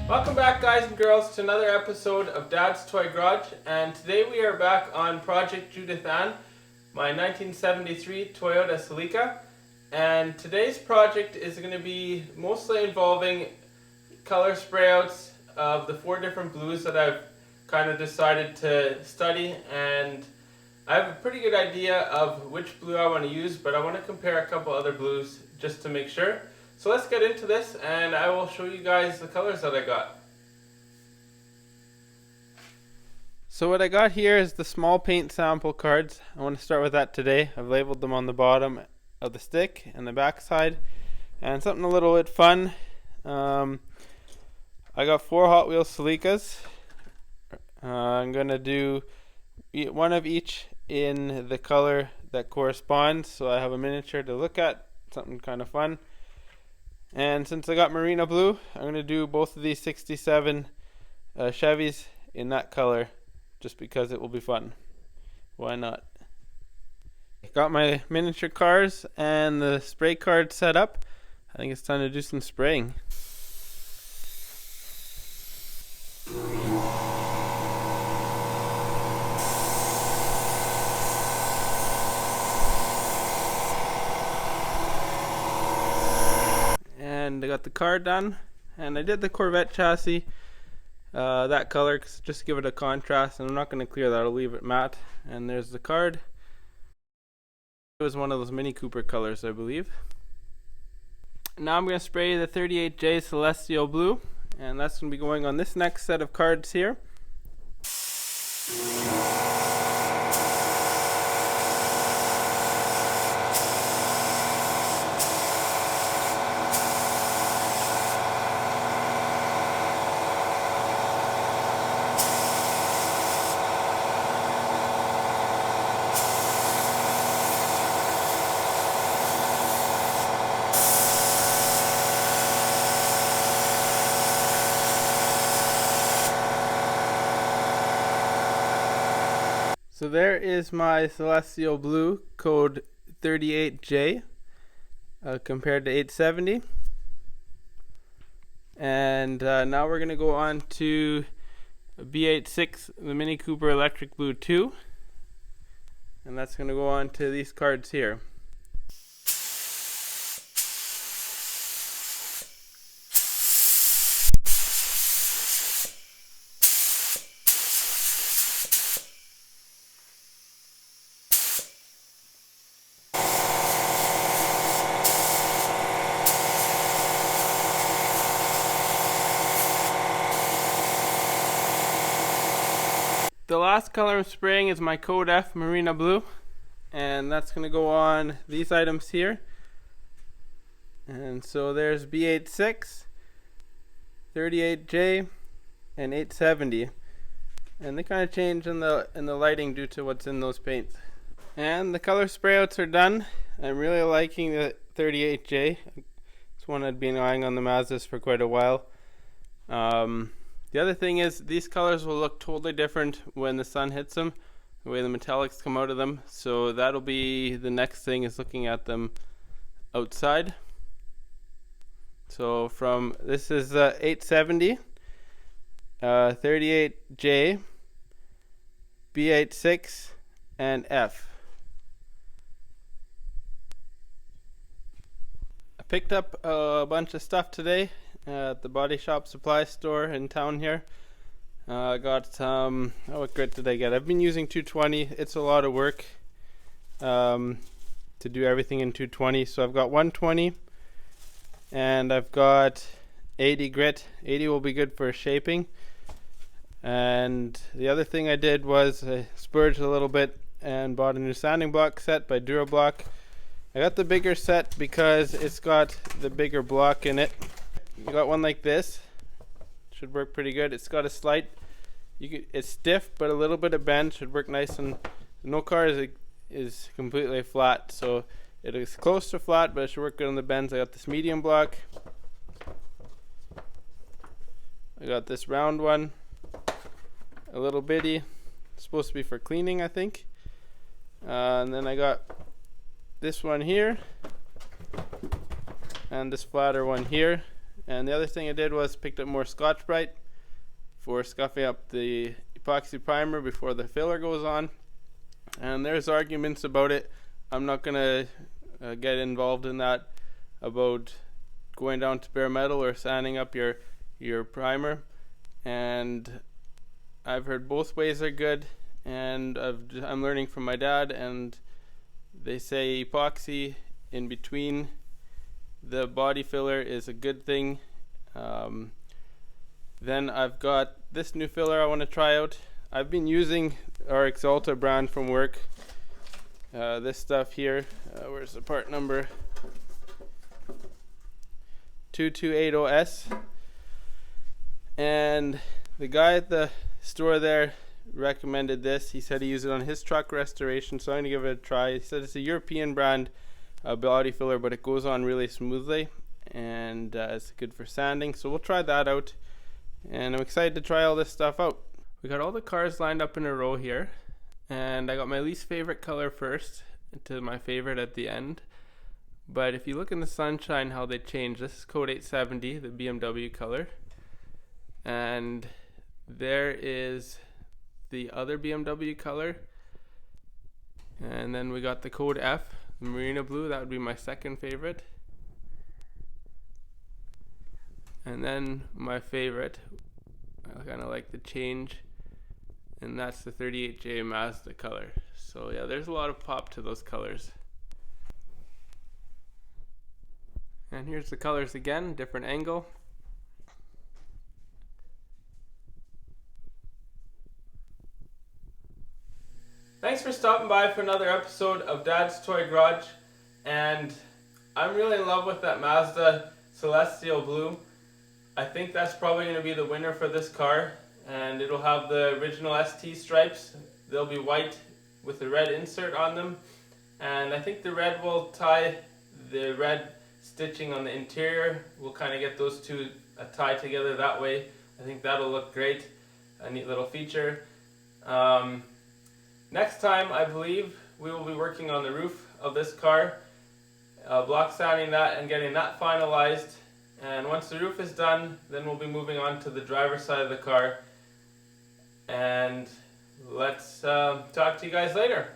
Welcome back, guys and girls, to another episode of Dad's Toy Garage, and today we are back on Project Judith Ann, my 1973 Toyota Celica. And today's project is going to be mostly involving color sprayouts of the 4 different blues that I've kind of decided to study, and I have a pretty good idea of which blue I want to use, but I want to compare a couple other blues just to make sure. So let's get into this, and I will show you guys the colors that I got. So what I got here is the small paint sample cards. I want to start with that today. I've labeled them on the bottom of the stick and the back side. And something a little bit fun. I got 4 Hot Wheels Celicas. I'm going to do one of each in the color that corresponds, so I have a miniature to look at, something kind of fun. And since I got Marina Blue, I'm going to do both of these 67 Chevys in that color, just because it will be fun. Why not? Got my miniature cars and the spray card set up. I think it's time to do some spraying. And I got the car done, and I did the Corvette chassis that color just to give it a contrast, and I'm not going to clear that, I'll leave it matte. And there's the card. It was one of those Mini Cooper colors, I believe. Now I'm going to spray the 38J Celestial Blue, and that's going to be going on this next set of cards here. So there is my Celestial Blue, code 38J, compared to 870. And now we're going to go on to B86, the Mini Cooper Electric Blue 2. And that's going to go on to these cards here. The last color I'm spraying is my Code F Marina Blue, and that's going to go on these items here. And so there's B86, 38J, and 870, and they kind of change in the lighting due to what's in those paints. And the color sprayouts are done. I'm really liking the 38J. It's one I'd been eyeing on the Mazdas for quite a while. The other thing is these colors will look totally different when the sun hits them, the way the metallics come out of them. So that'll be the next thing, is looking at them outside. So from this is 870, 38J, B86, and F. I picked up a bunch of stuff today at the body shop supply store in town here. I got what grit did I get? I've been using 220. It's a lot of work to do everything in 220, so I've got 120 and I've got 80 grit. 80 will be good for shaping. And the other thing I did was I splurged a little bit and bought a new sanding block set by Durablock. I got the bigger set because it's got the bigger block in it. You got one like this, should work pretty good. It's got a slight, it's stiff but a little bit of bend, should work nice, and no car is completely flat, so it is close to flat, but it should work good on the bends. I got this medium block. I got this round one, a little bitty, it's supposed to be for cleaning, I think. And then I got this one here and this flatter one here. And the other thing I did was picked up more Scotch-Brite for scuffing up the epoxy primer before the filler goes on. And there's arguments about it. I'm not gonna get involved in that, about going down to bare metal or sanding up your primer. And I've heard both ways are good, and I'm learning from my dad, and they say epoxy in between the body filler is a good thing. Then I've got this new filler I want to try out. I've been using our Exalta brand from work. This stuff here, where's the part number? 2280S. And the guy at the store there recommended this. He said he used it on his truck restoration, so I'm going to give it a try. He said it's a European brand body filler, but it goes on really smoothly, and it's good for sanding, so we'll try that out. And I'm excited to try all this stuff out. We got all the cars lined up in a row here, and I got my least favorite color first to my favorite at the end. But if you look in the sunshine how they change, this is code 870, the BMW color, and there is the other BMW color, and then we got the code F, the Marina blue. That would be my second favorite. And then my favorite, I kind of like the change, and that's the 38J Mazda color. So yeah, there's a lot of pop to those colors. And here's the colors again, different angle. Thanks for stopping by for another episode of Dad's Toy Garage, and I'm really in love with that Mazda Celestial Blue. I think that's probably going to be the winner for this car, and it'll have the original ST stripes. They'll be white with the red insert on them, and I think the red will tie the red stitching on the interior. We'll kind of get those two tied together that way. I think that'll look great, a neat little feature. Next time, I believe, we will be working on the roof of this car, block sanding that and getting that finalized. And once the roof is done, then we'll be moving on to the driver's side of the car. And let's talk to you guys later.